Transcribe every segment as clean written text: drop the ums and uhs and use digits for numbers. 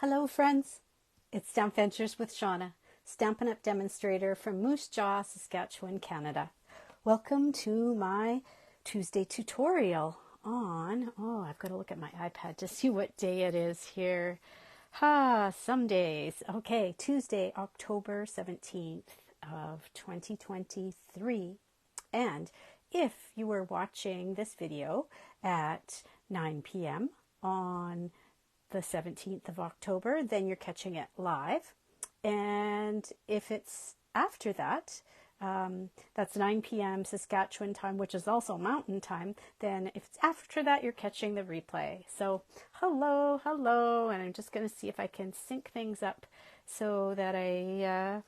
Hello friends, it's Stamp Ventures with Shauna, Stampin' Up! Demonstrator from Moose Jaw, Saskatchewan, Canada. Welcome to my Tuesday tutorial on, I've got to look at my iPad to see what day it is here. Some days. Okay, Tuesday, October 17th of 2023. And if you were watching this video at 9 p.m. on the 17th of October, then you're catching it live. And if it's after that, that's 9 p.m. Saskatchewan time, which is also Mountain time, then if it's after that, you're catching the replay. So hello, and I'm just going to see if I can sync things up so that I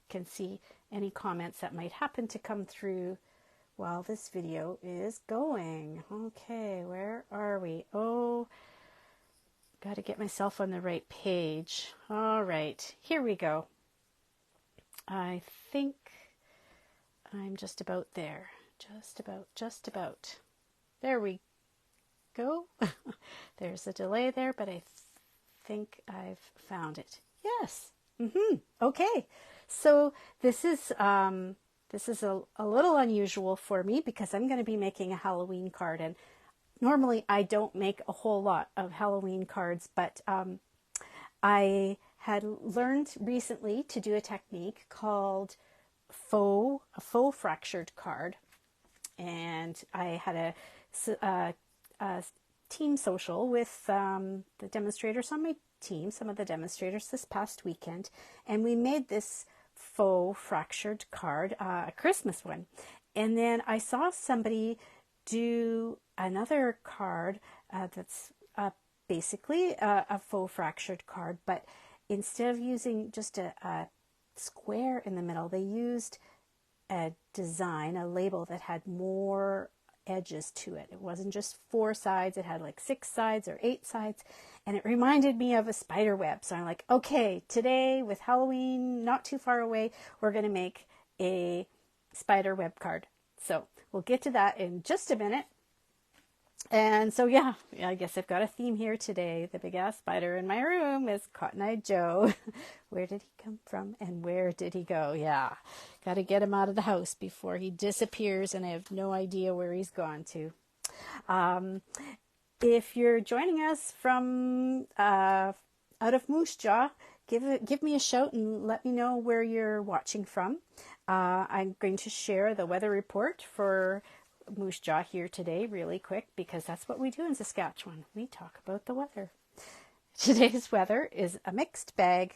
can see any comments that might happen to come through while this video is going. Okay, where are we? Got to get myself on the right page. All right, here we go. I think I'm just about there. Just about. There we go. There's a delay there, but I think I've found it. Yes. Okay. So this is a little unusual for me because I'm going to be making a Halloween card, and normally I don't make a whole lot of Halloween cards, but I had learned recently to do a technique called a faux fractured card, and I had a team social with the demonstrators on my team, some of the demonstrators this past weekend, and we made this faux fractured card, a Christmas one. And then I saw somebody do another card that's basically a faux fractured card, but instead of using just a square in the middle, they used a design, a label that had more edges to it. It wasn't just 4 sides, it had like 6 sides or 8 sides, and it reminded me of a spider web. So I'm like, okay, today with Halloween not too far away, we're going to make a spider web card. So we'll get to that in just a minute. And so, yeah, I guess I've got a theme here today. The big ass spider in my room is Cotton Eye Joe. Where did he come from and where did he go? Yeah, got to get him out of the house before he disappears and I have no idea where he's gone to. If you're joining us from out of Moose Jaw, give me a shout and let me know where you're watching from. I'm going to share the weather report for Moose Jaw here today really quick because that's what we do in Saskatchewan. We talk about the weather. Today's weather is a mixed bag.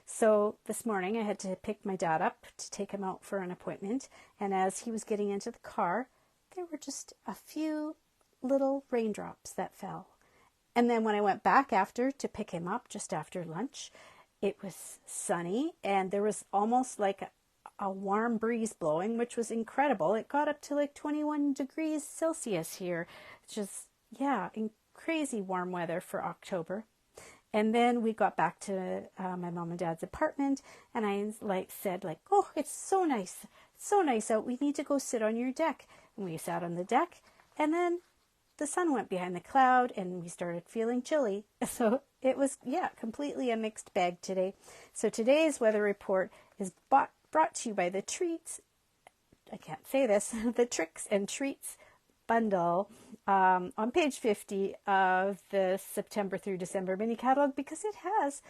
So this morning I had to pick my dad up to take him out for an appointment, and as he was getting into the car, there were just a few little raindrops that fell. And then when I went back after to pick him up just after lunch, it was sunny and there was almost like a warm breeze blowing, which was incredible. It got up to like 21 degrees Celsius here. It's just, crazy warm weather for October. And then we got back to my mom and dad's apartment, and I said, oh, it's so nice out. We need to go sit on your deck. And we sat on the deck, and then the sun went behind the cloud and we started feeling chilly. So it was, completely a mixed bag today. So today's weather report is brought to you by the Treats, I can't say this, the Tricks and Treats bundle on page 50 of the September through December mini catalog, because it has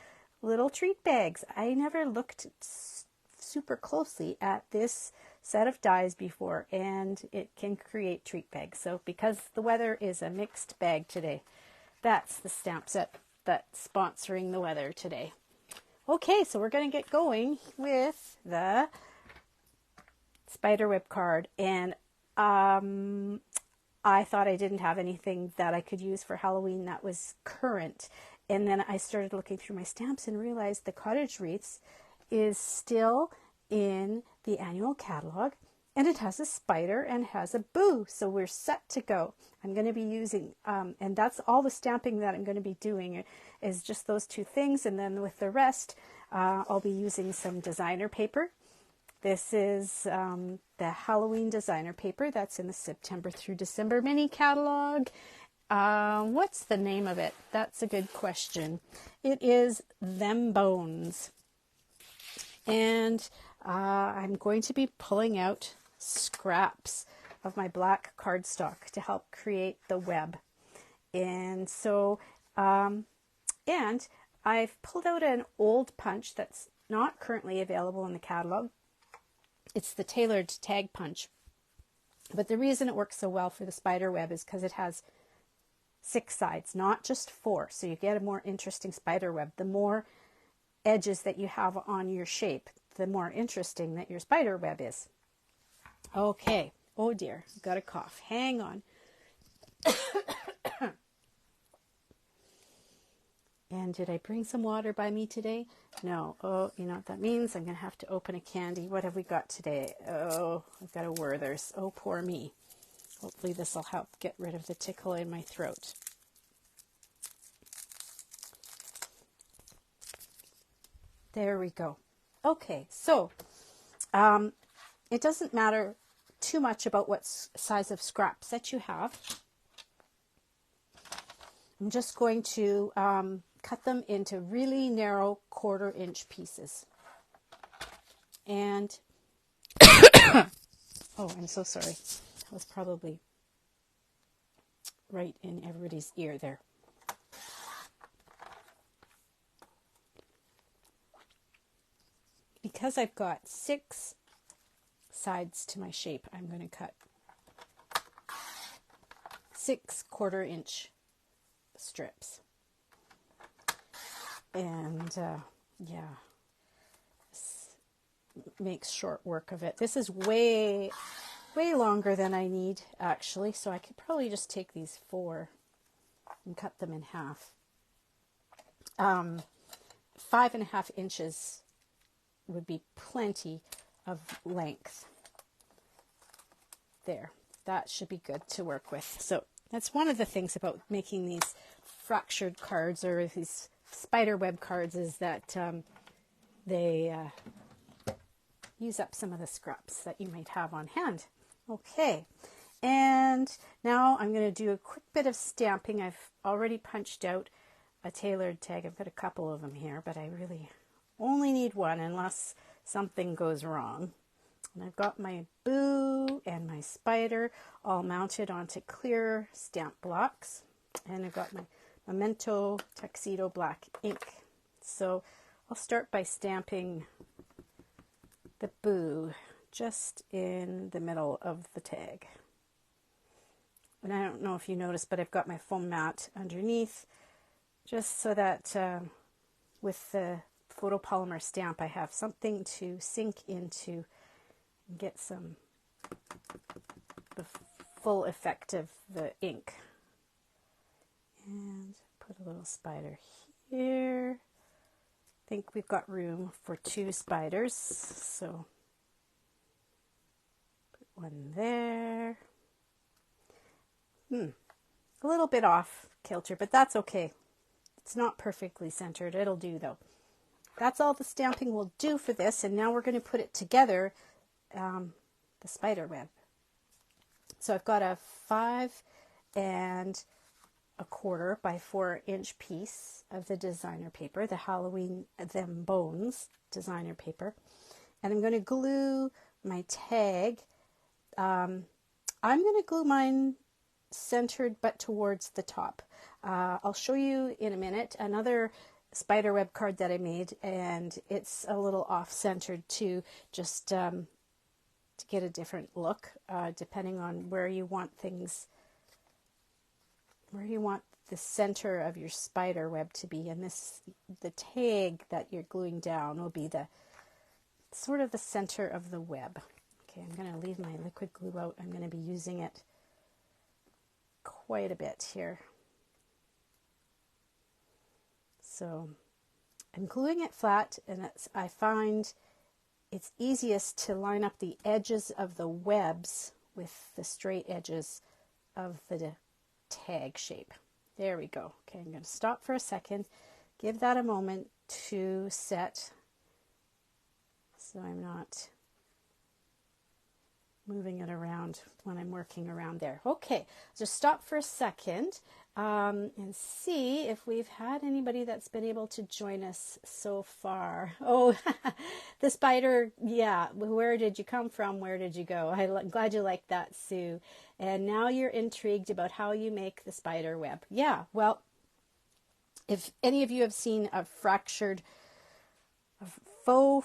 little treat bags. I never looked super closely at this set of dies before, and it can create treat bags. So because the weather is a mixed bag today, that's the stamp set that's sponsoring the weather today. Okay, so we're going to get going with the spiderweb card, and I thought I didn't have anything that I could use for Halloween that was current, and then I started looking through my stamps and realized the cottage wreaths is still in the annual catalog, and it has a spider and has a boo, so we're set to go. I'm going to be using, and that's all the stamping that I'm going to be doing is just those 2 things, and then with the rest, I'll be using some designer paper. This is the Halloween designer paper that's in the September through December mini catalog, What's the name of it? That's a good question. It is Them Bones. And I'm going to be pulling out scraps of my black cardstock to help create the web. And so, and I've pulled out an old punch that's not currently available in the catalog. It's the tailored tag punch. But the reason it works so well for the spider web is because it has 6 sides, not just 4. So you get a more interesting spider web. The more edges that you have on your shape, the more interesting that your spider web is. Okay. Oh dear, I've got a cough. Hang on. And did I bring some water by me today? No. Oh, you know what that means? I'm going to have to open a candy. What have we got today? Oh, I've got a Werther's. Oh, poor me. Hopefully this will help get rid of the tickle in my throat. There we go. Okay, so it doesn't matter too much about what size of scraps that you have. I'm just going to cut them into really narrow 1/4 inch pieces. And, oh, I'm so sorry. That was probably right in everybody's ear there. Because I've got 6 sides to my shape, I'm going to cut 6 1/4 inch strips. And yeah, this makes short work of it. This is way longer than I need, actually, so I could probably just take these 4 and cut them in half. 5.5 inches would be plenty of length. There, that should be good to work with. So that's one of the things about making these fractured cards or these spider web cards, is that they use up some of the scraps that you might have on hand. Okay, and now I'm going to do a quick bit of stamping. I've already punched out a tailored tag. I've got a couple of them here, but I really only need one unless something goes wrong. And I've got my boo and my spider all mounted onto clear stamp blocks. And I've got my Memento Tuxedo black ink. So I'll start by stamping the boo just in the middle of the tag. And I don't know if you noticed, but I've got my foam mat underneath, just so that with the photopolymer stamp I have something to sink into and get the full effect of the ink. And put a little spider here. I think we've got room for 2 spiders, so put one there. A little bit off kilter, but that's okay. It's not perfectly centered. It'll do though. That's all the stamping will do for this, and now we're going to put it together, the spider web. So I've got a 5 1/4 by 4 inch piece of the designer paper, the Halloween Them Bones designer paper, and I'm going to glue my tag. I'm going to glue mine centered but towards the top. I'll show you in a minute another spiderweb card that I made, and it's a little off-centered too, just to get a different look, depending on where you want things, where you want the center of your spider web to be. And the tag that you're gluing down will be the sort of the center of the web. Okay, I'm going to leave my liquid glue out. I'm going to be using it quite a bit here. So I'm gluing it flat, and I find it's easiest to line up the edges of the webs with the straight edges of the tag shape. There we go. Okay, I'm going to stop for a second, give that a moment to set, so I'm not moving it around when I'm working around there. Okay, just stop for a second and see if we've had anybody that's been able to join us so far. Oh, the spider, yeah, where did you come from? Where did you go? I'm glad you liked that, Sue. And now you're intrigued about how you make the spider web. Yeah, well, if any of you have seen a faux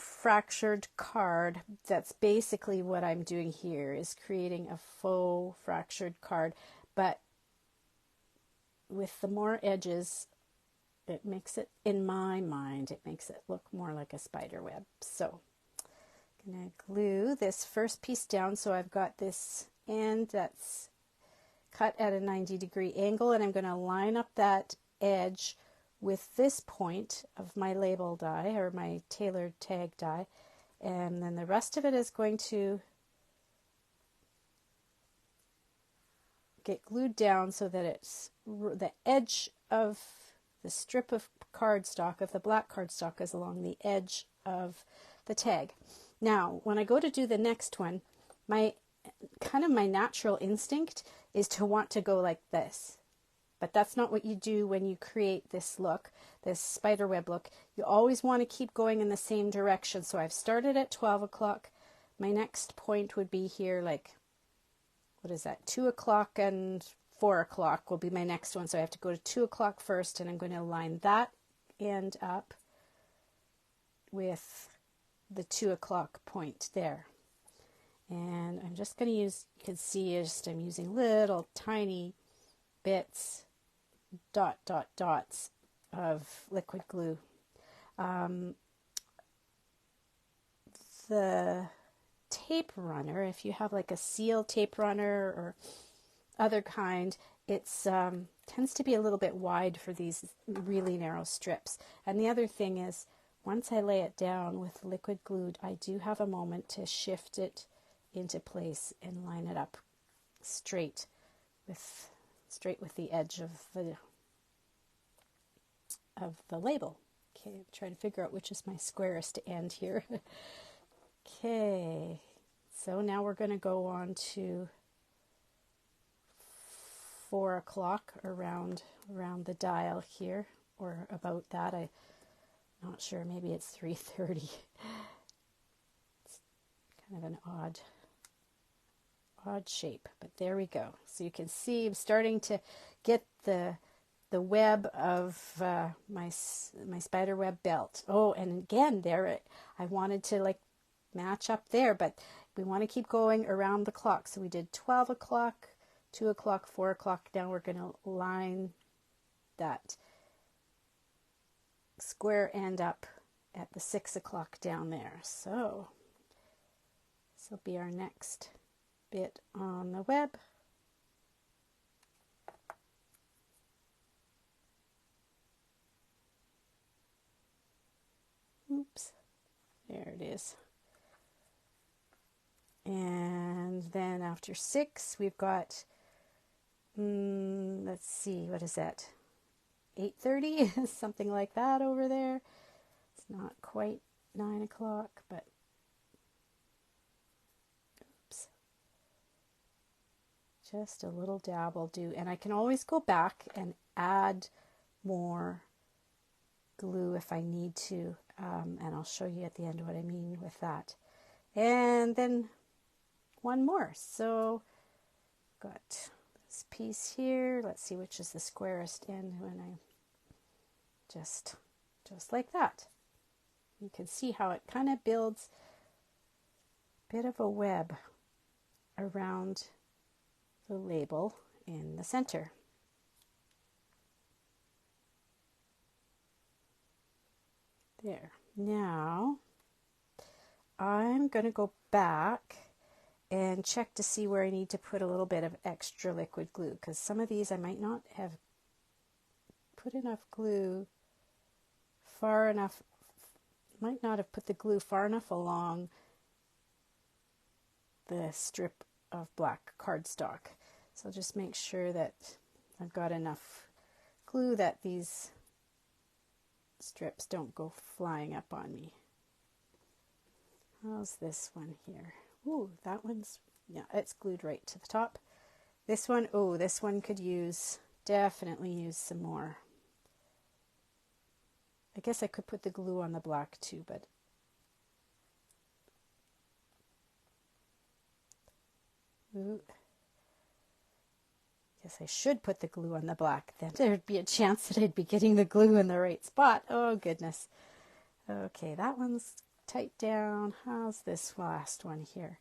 fractured card, that's basically what I'm doing here, is creating a faux fractured card, but with the more edges, it makes it, in my mind, it makes it look more like a spider web. So I'm going to glue this first piece down, so I've got this end that's cut at a 90-degree angle, and I'm going to line up that edge with this point of my label die, or my tailored tag die, and then the rest of it is going to get glued down so that it's the edge of the strip of cardstock, of the black cardstock, is along the edge of the tag. Now, when I go to do the next one, my natural instinct is to want to go like this. But that's not what you do when you create this look, this spider web look. You always want to keep going in the same direction. So I've started at 12 o'clock. My next point would be here, like, what is that? 2 o'clock and 4 o'clock will be my next one. So I have to go to 2 o'clock first, and I'm going to line that end up with the 2 o'clock point there. And I'm just going to use, you can see I'm using little tiny bits, dots of liquid glue. The tape runner, if you have like a seal tape runner or other kind, it's tends to be a little bit wide for these really narrow strips. And the other thing is, once I lay it down with liquid glue, I do have a moment to shift it into place and line it up straight with the edge of the label. Okay, I'm trying to figure out which is my squarest end here. Okay, so now we're going to go on to 4 o'clock around the dial here, or about that. I'm not sure, maybe it's 3:30. It's kind of an odd shape, but there we go. So you can see I'm starting to get the web of my spider web belt. Oh, and again, there I wanted to like match up there, but we want to keep going around the clock. So we did 12 o'clock, 2 o'clock, 4 o'clock. Now we're going to line that square end up at the 6 o'clock down there. So this will be our next bit on the web. Oops, there it is. And then after 6, we've got, let's see, what is that? 8:30, something like that over there. It's not quite 9 o'clock, but oops. Just a little dab will do. And I can always go back and add more glue if I need to. And I'll show you at the end what I mean with that. And then one more. So got this piece here. Let's see which is the squarest end when I just like that. You can see how it kind of builds a bit of a web around the label in the center. There. Now I'm going to go back and check to see where I need to put a little bit of extra liquid glue, because some of these I might not have put enough glue far enough, might not have put the glue far enough along the strip of black cardstock. So just make sure that I've got enough glue that these strips don't go flying up on me. How's this one here? Ooh, that one's Yeah, it's glued right to the top. This one, oh, this one could definitely use some more. I guess I could put the glue on the black too, but ooh. Guess I should put the glue on the black. Then there'd be a chance that I'd be getting the glue in the right spot. Oh, goodness. Okay, that one's tight down. How's this last one here?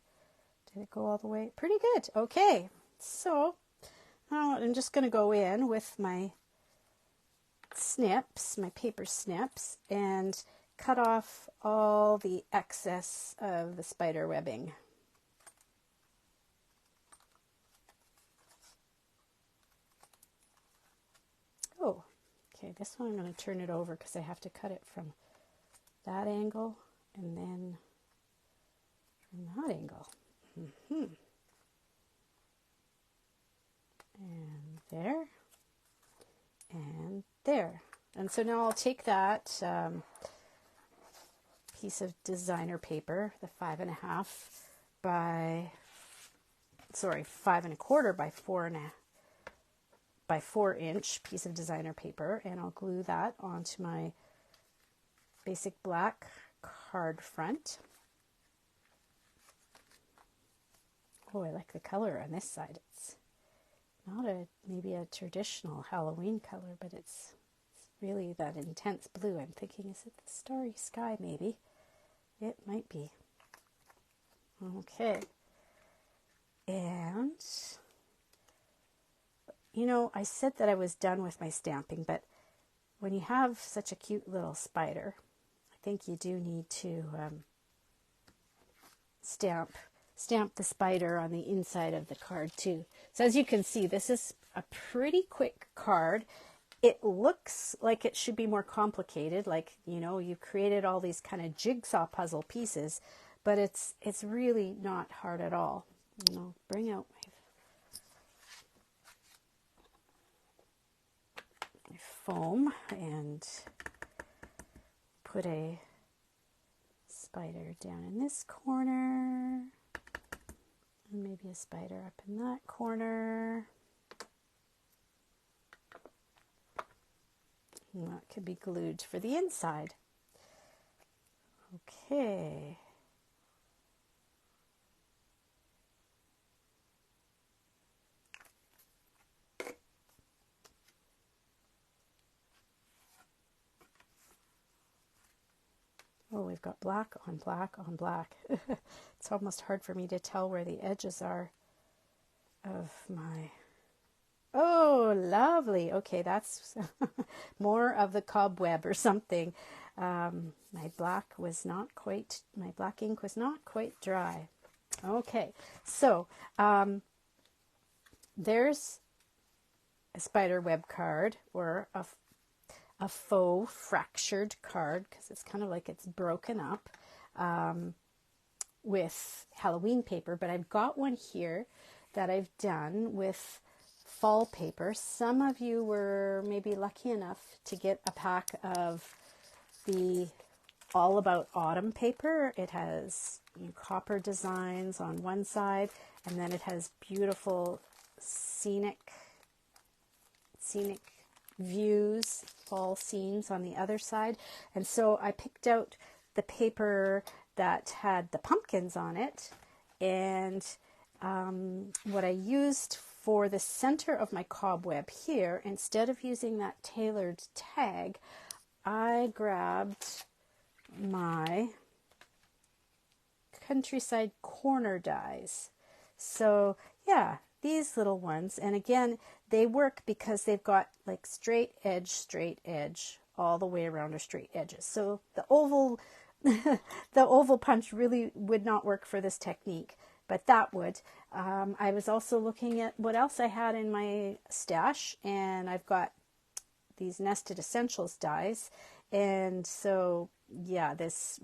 Did it go all the way? Pretty good. Okay, so I'm just going to go in with my snips, my paper snips, and cut off all the excess of the spider webbing. Oh, okay, this one I'm going to turn it over because I have to cut it from that angle and then from that angle. And there, and there. And so now I'll take that piece of designer paper, the 5.25 by, 5.25 by 4 inch piece of designer paper, and I'll glue that onto my basic black card front. Oh, I like the color on this side. It's not maybe a traditional Halloween color, but it's really that intense blue. I'm thinking, is it the Starry Sky maybe? It might be. Okay. And, you know, I said that I was done with my stamping, but when you have such a cute little spider, I think you do need to stamp the spider on the inside of the card too. So as you can see, this is a pretty quick card. It looks like it should be more complicated, like, you know, you've created all these kind of jigsaw puzzle pieces, but it's really not hard at all. And I'll bring out my foam and put a spider down in this corner. And maybe a spider up in that corner. And that could be glued for the inside. Okay. Oh, we've got black on black on black. It's almost hard for me to tell where the edges are of my... Oh, lovely. Okay, that's more of the cobweb or something. My black ink was not quite dry. Okay, so there's a spider web card, or a faux fractured card, because it's kind of like it's broken up with Halloween paper, but I've got one here that I've done with fall paper. Some of you were maybe lucky enough to get a pack of the All About Autumn paper. It has copper designs on one side, and then it has beautiful scenic views, fall scenes on the other side. And so I picked out the paper that had the pumpkins on it, and what I used for the center of my cobweb here, instead of using that tailored tag, I grabbed my Countryside Corner dies. So yeah, these little ones, and again, they work because they've got like straight edge all the way around, or straight edges. So the oval the oval punch really would not work for this technique, but that would. I was also looking at what else I had in my stash, and I've got these Nested Essentials dies, and so yeah, this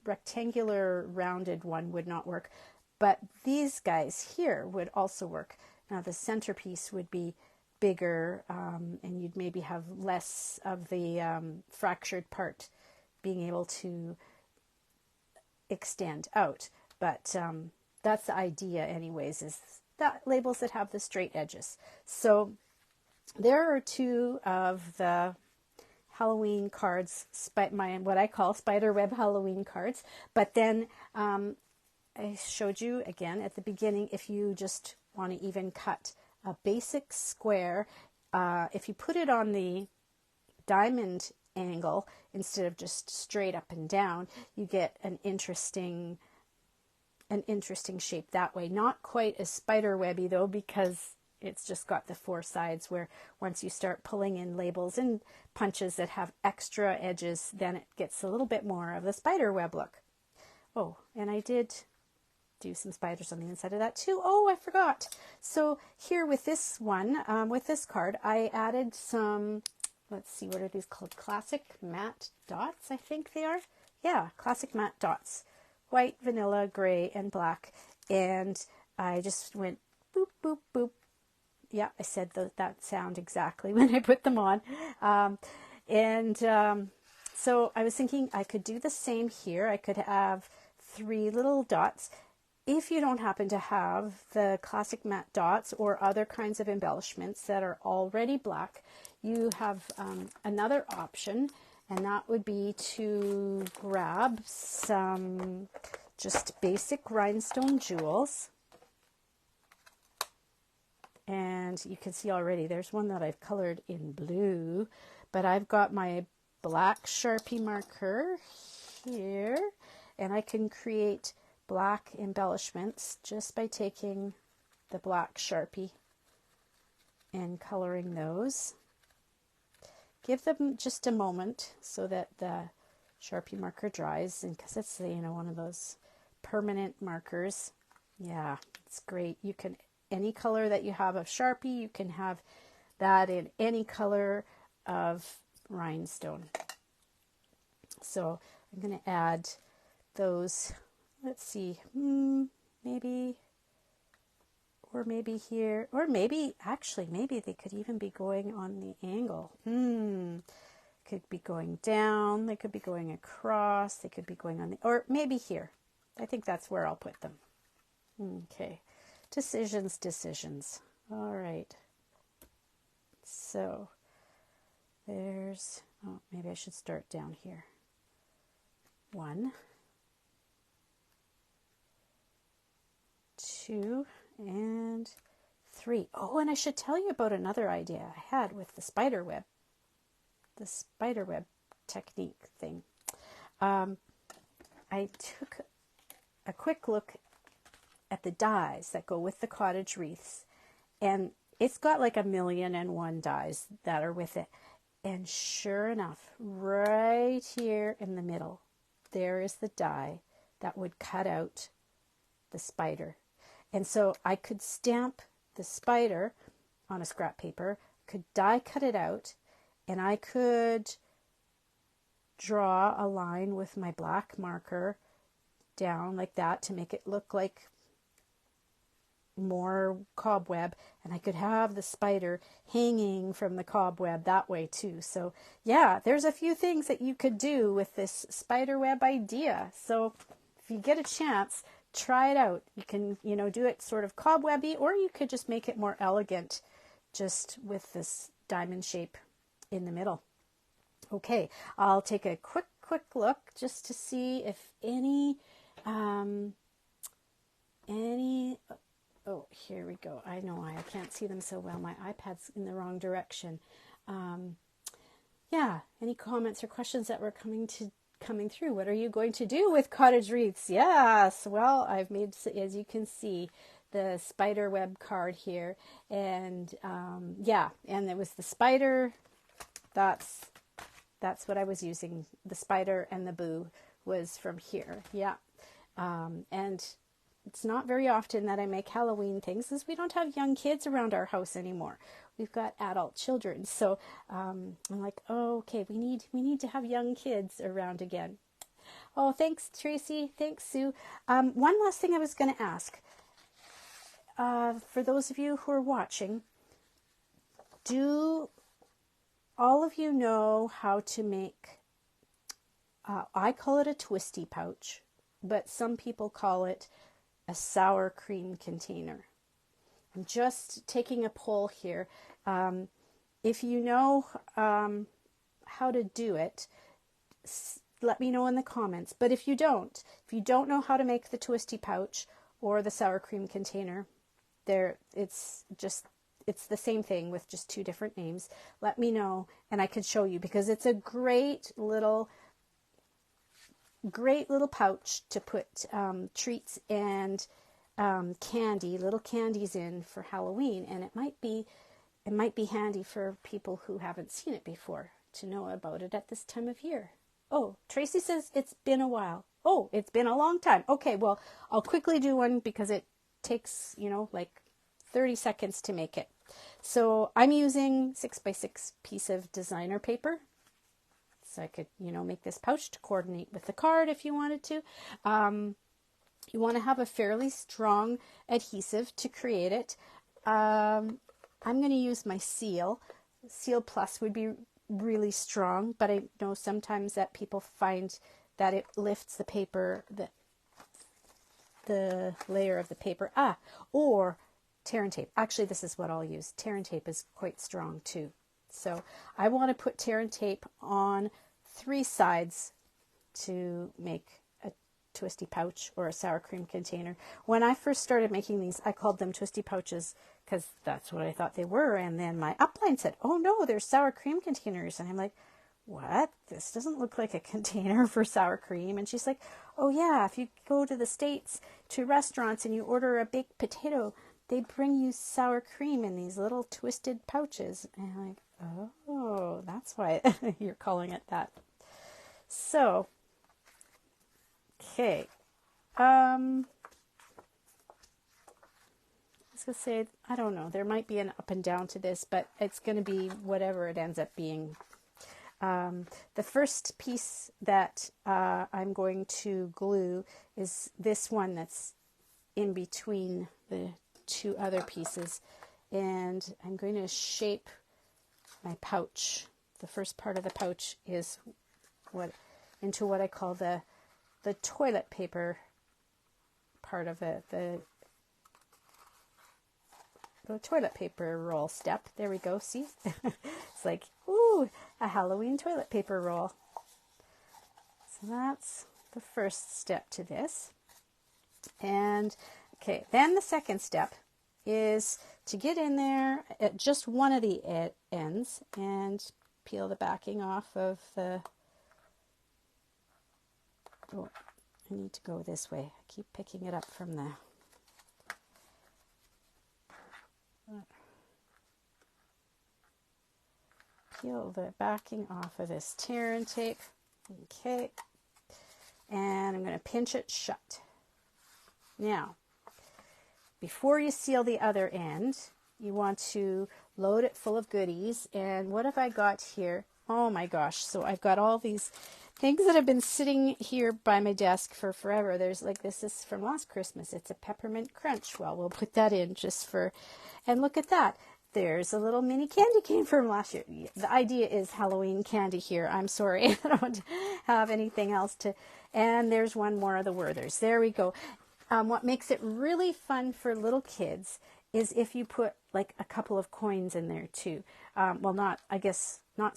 rectangular rounded one would not work, but these guys here would also work. Now the centerpiece would be bigger, and you'd maybe have less of the fractured part being able to extend out. But that's the idea anyways, is that labels that have the straight edges. So there are two of the Halloween cards, what I call spiderweb Halloween cards. But then I showed you again at the beginning, if you just want to even cut a basic square, if you put it on the diamond angle instead of just straight up and down, you get an interesting shape that way. Not quite as spider webby though, because it's just got the four sides, where once you start pulling in labels and punches that have extra edges, then it gets a little bit more of the spider web look. Oh, and I did do some spiders on the inside of that too. Oh, I forgot. So here with this one, with this card, I added some, let's see, what are these called? Classic matte dots, I think they are. Yeah, classic matte dots. White, vanilla, gray, and black. And I just went boop, boop, boop. Yeah, I said that sound exactly when I put them on. So I was thinking I could do the same here. I could have 3 little dots. If you don't happen to have the classic matte dots or other kinds of embellishments that are already black, you have another option, and that would be to grab some just basic rhinestone jewels. And you can see already there's one that I've colored in blue, but I've got my black Sharpie marker here, and I can create black embellishments just by taking the black Sharpie and coloring those. Give them just a moment so that the Sharpie marker dries, and because it's, you know, one of those permanent markers. Yeah, it's great. You can, any color that you have of Sharpie, you can have that in any color of rhinestone. So I'm going to add those, let's see, maybe here, or maybe, actually, maybe they could even be going on the angle. Could be going down, they could be going across, they could be going on the, or maybe here. I think that's where I'll put them. Okay, decisions. All right. So there's, oh, maybe I should start down here. 1, 2, and 3. Oh, and I should tell you about another idea I had with the spider web technique thing. I took a quick look at the dies that go with the cottage wreaths, and it's got like 1,000,001 dies that are with it. And sure enough, right here in the middle, there is the die that would cut out the spider. And so I could stamp the spider on a scrap paper, could die cut it out, and I could draw a line with my black marker down like that to make it look like more cobweb, and I could have the spider hanging from the cobweb that way too. So yeah, there's a few things that you could do with this spider web idea. So if you get a chance, try it out. You can, you know, do it sort of cobwebby, or you could just make it more elegant just with this diamond shape in the middle. Okay, I'll take a quick look just to see if any, oh, here we go. I know I can't see them so well. My iPad's in the wrong direction. Yeah, any comments or questions that were coming through? What are you going to do with cottage wreaths? Yes, well, I've made, as you can see, the spider web card here, and yeah, and it was the spider. That's what I was using. The spider and the boo was from here. Yeah, and it's not very often that I make Halloween things, as we don't have young kids around our house anymore. We've got adult children. So I'm like, oh, okay, we need to have young kids around again. Oh, thanks, Tracy. Thanks, Sue. One last thing I was going to ask. For those of you who are watching, do all of you know how to make, I call it a twisty pouch. but some people call it a sour cream container. I'm just taking a poll here. If you know how to do it, let me know in the comments. But if you don't know how to make the twisty pouch or the sour cream container, it's the same thing with just two different names. Let me know and I could show you, because it's a great little pouch to put treats and little candies in for Halloween, and it might be handy for people who haven't seen it before to know about it at this time of year. Oh, Tracy says it's been a while. Oh, it's been a long time. Okay, well, I'll quickly do one because it takes, like 30 seconds to make it. So I'm using 6x6 piece of designer paper. So I could, make this pouch to coordinate with the card if you wanted to. You want to have a fairly strong adhesive to create it. I'm going to use my Seal. Seal Plus would be really strong, but I know sometimes that people find that it lifts the paper, the layer of the paper. Or tear and tape. Actually, this is what I'll use. Tear and tape is quite strong too. So I want to put tear and tape on 3 sides to make a twisty pouch or a sour cream container. When I first started making these, I called them twisty pouches because that's what I thought they were. And then my upline said, oh no, they're sour cream containers. And I'm like, what? This doesn't look like a container for sour cream. And she's like, oh yeah, if you go to the States to restaurants and you order a baked potato, they bring you sour cream in these little twisted pouches. And I'm like, oh, that's why you're calling it that. So, okay. I was going to say, I don't know, there might be an up and down to this, but it's going to be whatever it ends up being. The first piece that I'm going to glue is this one that's in between the 2 other pieces, and I'm going to shape my pouch. The first part of the pouch is into what I call the toilet paper part of it, the toilet paper roll step. There we go. See, it's like, ooh, a Halloween toilet paper roll. So that's the first step to this. And okay, then the second step is to get in there at just one of the ends and peel the backing off of the, oh, I need to go this way. I keep picking it up from the, peel the backing off of this tear and tape. Okay, and I'm going to pinch it shut. Now, before you seal the other end, you want to load it full of goodies. And what have I got here? Oh my gosh. So I've got all these things that have been sitting here by my desk for forever. There's like, this is from last Christmas. It's a peppermint crunch. Well, we'll put that in just for, and look at that. There's a little mini candy cane from last year. The idea is Halloween candy here. I'm sorry. I don't have anything else to, and there's one more of the Werthers. There we go. What makes it really fun for little kids is if you put like a couple of coins in there too. Well, not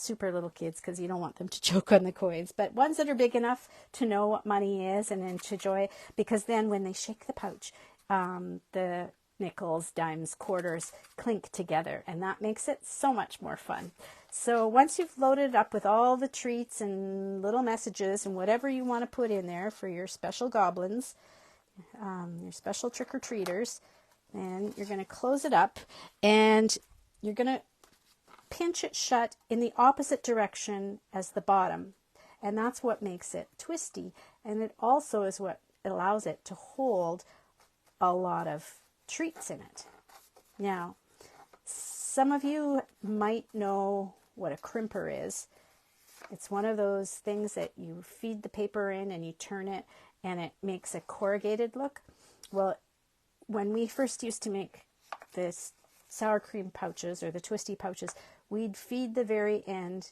super little kids, because you don't want them to choke on the coins, but ones that are big enough to know what money is and enjoy, because then when they shake the pouch, the nickels, dimes, quarters clink together, and that makes it so much more fun. So once you've loaded it up with all the treats and little messages and whatever you want to put in there for your special goblins, your special trick-or-treaters, and you're going to close it up and you're going to pinch it shut in the opposite direction as the bottom, and that's what makes it twisty, and it also is what allows it to hold a lot of treats in it. Now, some of you might know what a crimper is. It's one of those things that you feed the paper in and you turn it and it makes a corrugated look. Well, when we first used to make this sour cream pouches or the twisty pouches, we'd feed the very end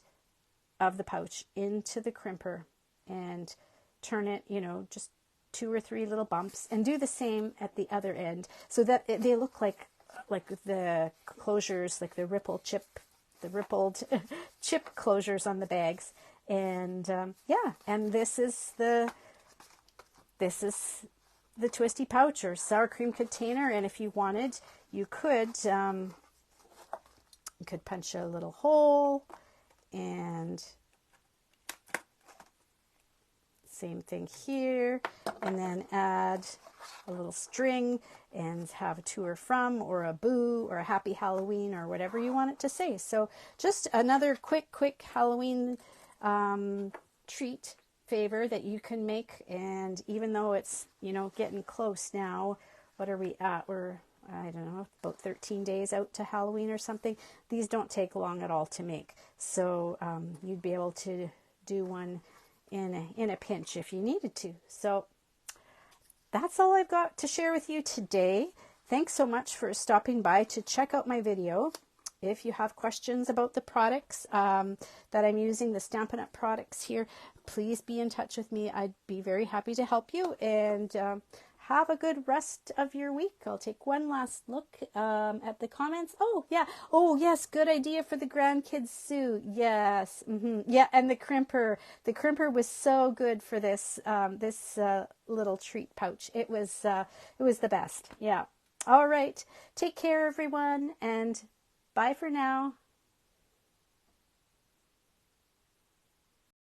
of the pouch into the crimper and turn it, just 2 or 3 little bumps, and do the same at the other end so that they look like the closures, like the rippled chip closures on the bags. And yeah, and this is the twisty pouch or sour cream container. And if you wanted, you could punch a little hole, and same thing here, and then add a little string and have a to or from, or a boo, or a happy Halloween, or whatever you want it to say. So just another quick Halloween treat favor that you can make. And even though it's, getting close now, what are we at? We're, I don't know, about 13 days out to Halloween or something. These don't take long at all to make. So you'd be able to do one in a pinch if you needed to. So that's all I've got to share with you today. Thanks so much for stopping by to check out my video. If you have questions about the products that I'm using, the Stampin' Up! Products here, please be in touch with me. I'd be very happy to help you, and have a good rest of your week. I'll take one last look at the comments. Oh, yeah. Oh, yes. Good idea for the grandkids' suit. Yes. Yeah. And the crimper. The crimper was so good for this little treat pouch. It was the best. Yeah. All right. Take care, everyone, and bye for now.